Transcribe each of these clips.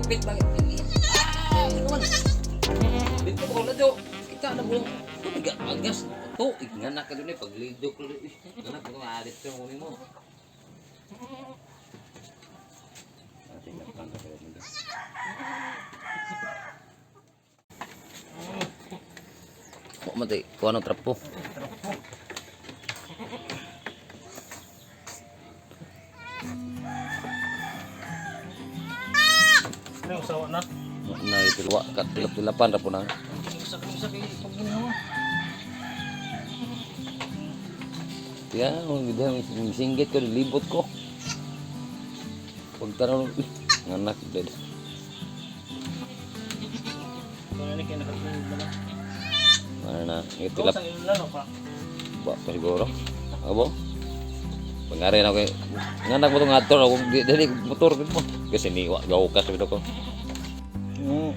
Pit banget ini. Minuman. Dito ko na do. Kita na bulong. Tiga agas to. Ingana ka dun eh paglidok ko. Ingana ko alit ko mo. Kok mati kuha ng trapo. Ano usawa na? Na itilwa kat tilap-tilapan ra po na. Usa kay paginawa. Ya, udah singgit ko libot ko. Pagtanaw nganak ded. Kung ano kay nakatulog na. Mana na Ito itilap sa ilalo pa. ba pa siguro. Abo. Pangari na ko nganak mo tong ator ako dili motor gid mo. Kasi niwa gaw ka sa ko. Oo.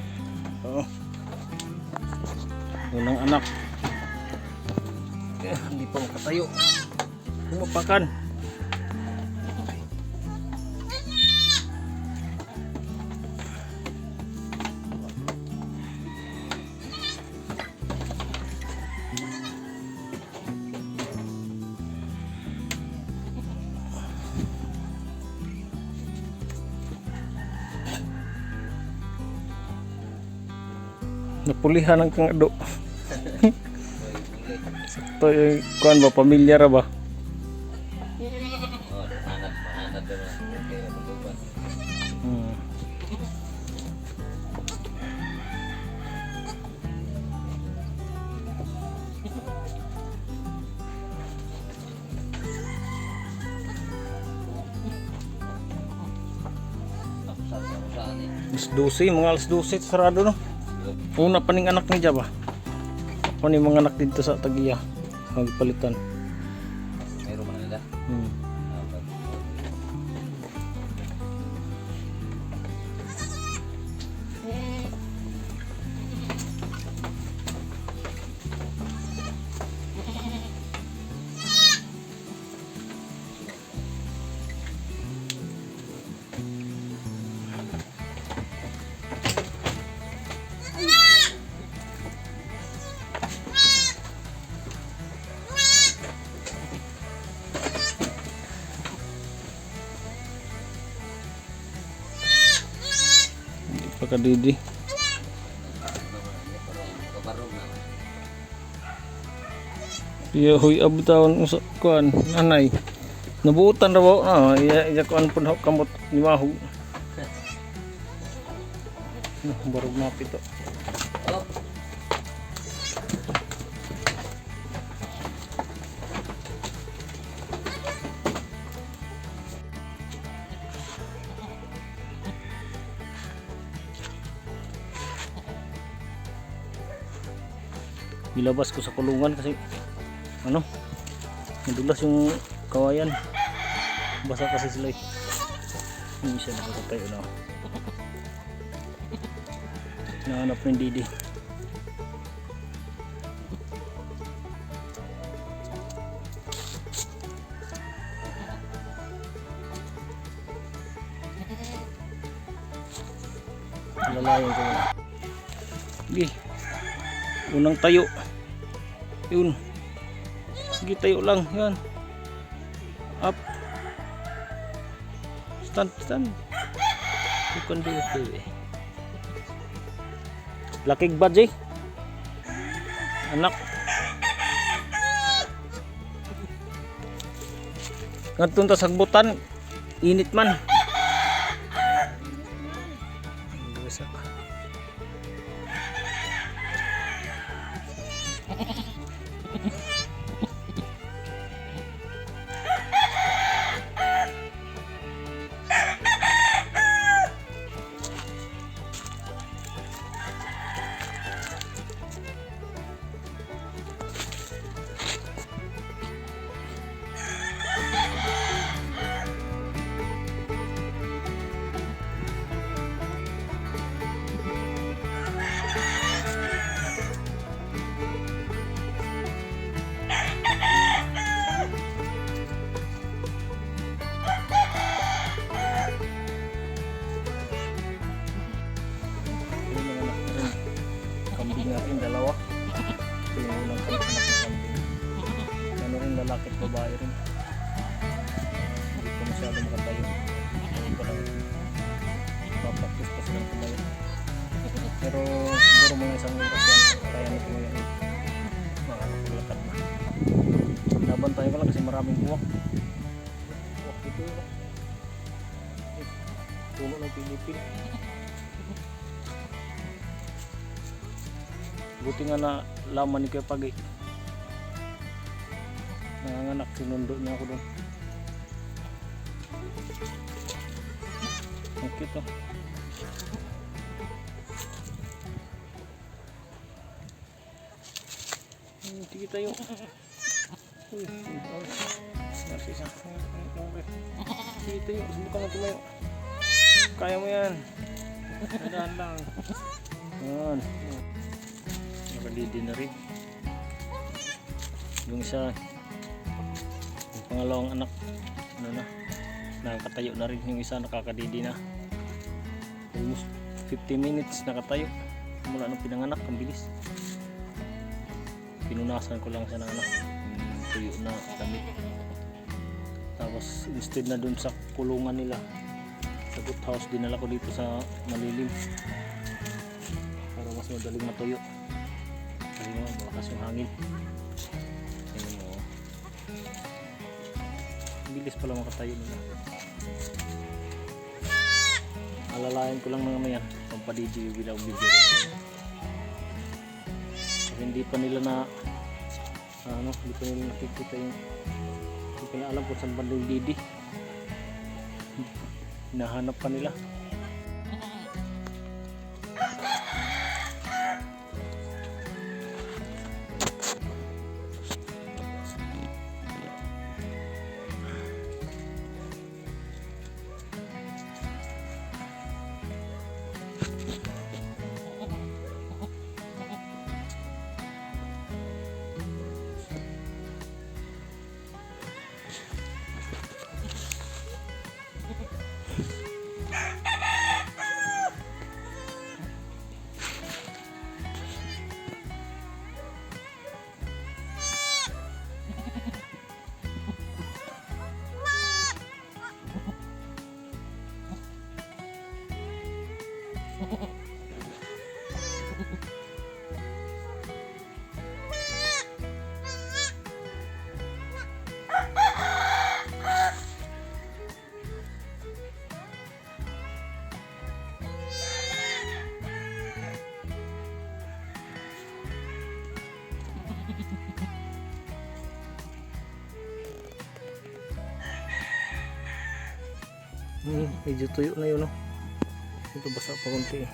Unang anak. Hindi pa makatayo. Pumapakan. Napulihan ang kangado. Sakto yung kuan ba, pamilya ra ba? Oh, anak din okay maluban. Hmm. Alas 12, mga alas 12 sarado no. Una pa ning anak ni ba? Ako ni mga anak dito sa Tagiya. Magpalitan. Mayro man nila. Hmm. Pagkadidi. Kabarog na. Iya huy abutawan usa kuan anay. Nabuutan ra ba? Iya kuan pun kamot ni mahu. Barog na pito. Oh. Ilabas ko sa kulungan kasi ano madulas yung kawayan, basa kasi sila eh. Hindi siya nakakatayo na nahanap ng Didi. Lalayan ko na. Sige, unang tayo. Yun. Sige, tayo lang. Yan. Up. Stand. You can do it, baby. Lakig badge. Anak. Ngadtong ta sagbutan. Init man. babae rin. Hindi pa masyado makatayo. Hindi pa lang papaktis pa silang tumayo. Pero siguro mga isang oras yan, kaya nito ngayon makakapaglakad na. Nabantayan ko lang kasi maraming buwak. Buwak dito yun. Puno ng Pilipin. Buti nga na laman ni Kuya Pagi. Nanganganak, sinundo niya ako doon. Ang cute oh. Sige tayo. Uy, narcisa. Sige tayo, subukan na tumayo. Kaya mo yan. Dahan lang. Yan. Nakalidi na rin. Yung isa, yung pangalawang anak, ano na, nakakatayo na rin. Yung isa nakakadidi na. Almost 50 minutes nakatayo. Mula nung pinanganak, ang bilis. Pinunasan ko lang siya ng tuyo na damit. Tapos instead na dun sa kulungan nila sa good house, dinala ko dito sa malilim para mas madaling matuyo. Ayun o, malakas yung hangin. Ayun o, bilis pala makatayo nila. Alalayan ko lang mga mayan pampadidi yung bilaw video. Hindi pa nila na hindi pa nila nakikita yung hindi pa nila alam kung saan banda yung didi. Hinahanap pa nila. Medyo tuyo na yun, no? Ito basa pa konti eh.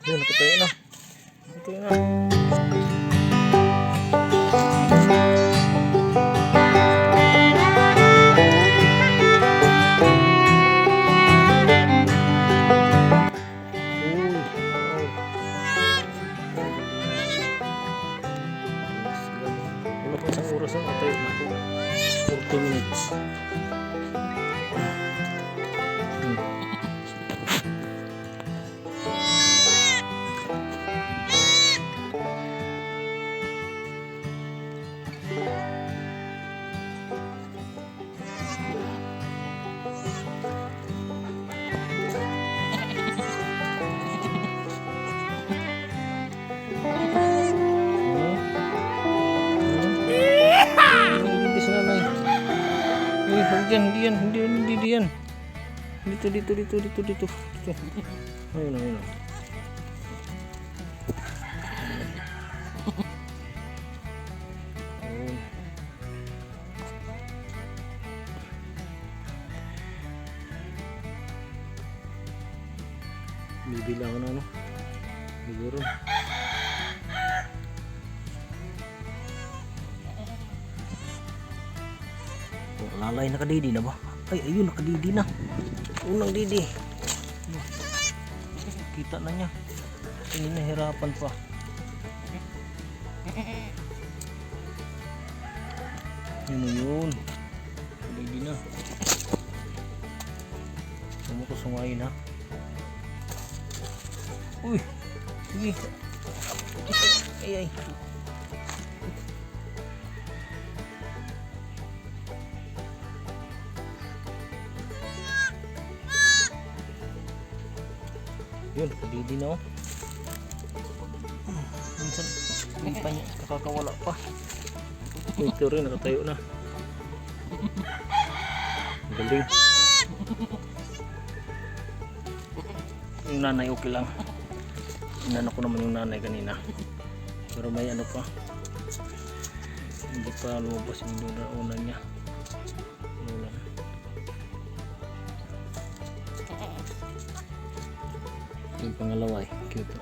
Yun, nakatayo na. Nakatayo na. Wala pa isang oras na nakatayo na ito. 40 minutes. Diyan, hindi yan. Dito. Ayun. Bibilang na ano. Siguro. Oh, lalay nakadidi na ba? Ay, ayun nakadidi na. Unang didi. Kita na niya. Hindi nahirapan pa. Yun. Kadidi na. Sumukusungayin ha. Uy. Sige. Ay. Yun, kadidi na oh. Minsan, hindi pa niya kakakawala pa. Ito rin, nakatayo na. Ang galing. Yung nanay okay lang. Inano ko naman yung nanay kanina. Pero may ano pa. Hindi pa lumabas yung una niya. Ano lang. Yung pangalawa eh. Cute.